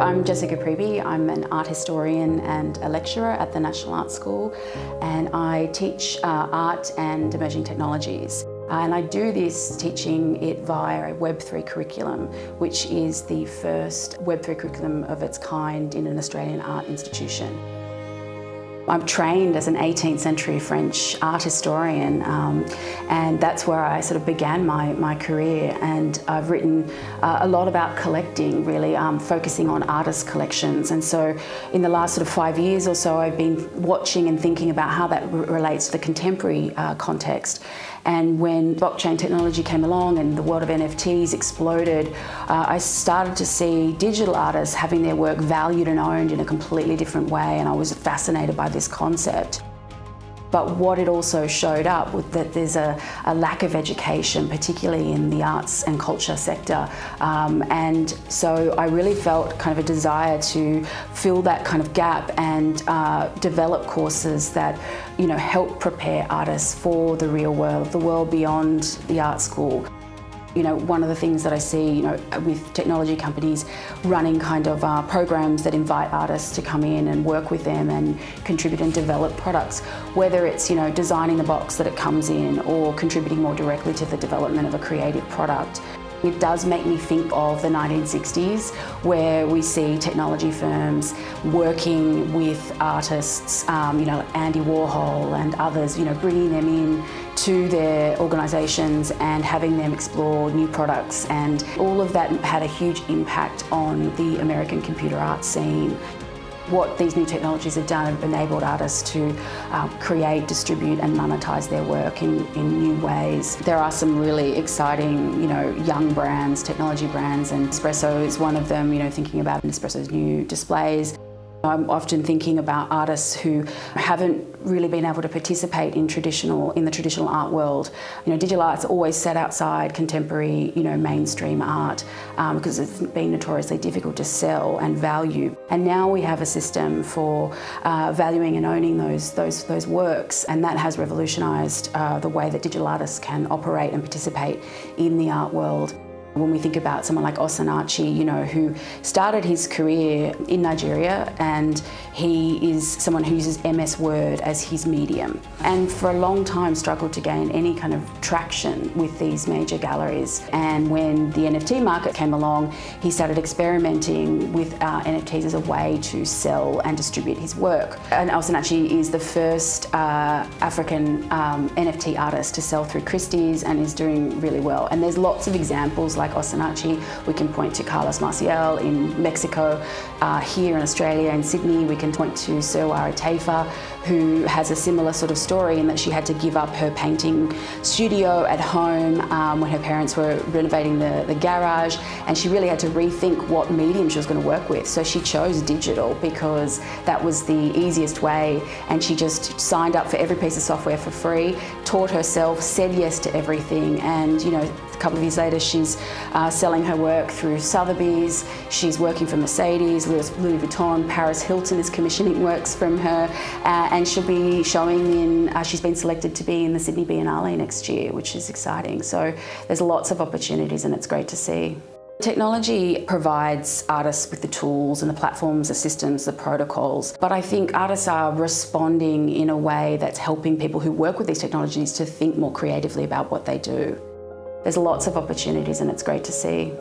I'm Jessica Priebe. I'm an art historian and a lecturer at the National Art School, and I teach art and emerging technologies. And I do this teaching it via a Web3 curriculum, which is the first Web3 curriculum of its kind in an Australian art institution. I'm trained as an 18th century French art historian, and that's where I sort of began my career. And I've written a lot about collecting, really, focusing on artist collections. And so in the last sort of 5 years or so, I've been watching and thinking about how that relates to the contemporary context. And when blockchain technology came along and the world of NFTs exploded, I started to see digital artists having their work valued and owned in a completely different way, and I was fascinated by this concept. But what it also showed up was that there's a lack of education, particularly in the arts and culture sector. And so I really felt kind of a desire to fill that kind of gap and develop courses that, help prepare artists for the real world, the world beyond the art school. One of the things that I see, with technology companies running kind of programs that invite artists to come in and work with them and contribute and develop products, whether it's, designing the box that it comes in or contributing more directly to the development of a creative product. It does make me think of the 1960s, where we see technology firms working with artists, Andy Warhol and others, bringing them in to their organisations and having them explore new products. And all of that had a huge impact on the American computer art scene. What these new technologies have done have enabled artists to create, distribute and monetize their work in new ways. There are some really exciting, young brands, technology brands, and Espresso is one of them, thinking about Espresso's new displays. I'm often thinking about artists who haven't really been able to participate in the traditional art world. Digital art's always sat outside contemporary, mainstream art because it's been notoriously difficult to sell and value. And now we have a system for valuing and owning those works, and that has revolutionised the way that digital artists can operate and participate in the art world. When we think about someone like Osinachi, who started his career in Nigeria, and he is someone who uses MS Word as his medium, and for a long time struggled to gain any kind of traction with these major galleries. And when the NFT market came along, he started experimenting with NFTs as a way to sell and distribute his work. And Osinachi is the first African NFT artist to sell through Christie's and is doing really well. And there's lots of examples like Osinachi. We can point to Carlos Marcial in Mexico, here in Australia, in Sydney. We can point to Sirwara Taifa, who has a similar sort of story in that she had to give up her painting studio at home when her parents were renovating the garage, and she really had to rethink what medium she was going to work with. So she chose digital because that was the easiest way, and she just signed up for every piece of software for free, taught herself, said yes to everything, and a couple of years later she's selling her work through Sotheby's, she's working for Mercedes, Louis Vuitton, Paris Hilton is commissioning works from her, and she'll be showing in, she's been selected to be in the Sydney Biennale next year, which is exciting. So there's lots of opportunities and it's great to see. Technology provides artists with the tools and the platforms, the systems, the protocols, but I think artists are responding in a way that's helping people who work with these technologies to think more creatively about what they do. There's lots of opportunities and it's great to see.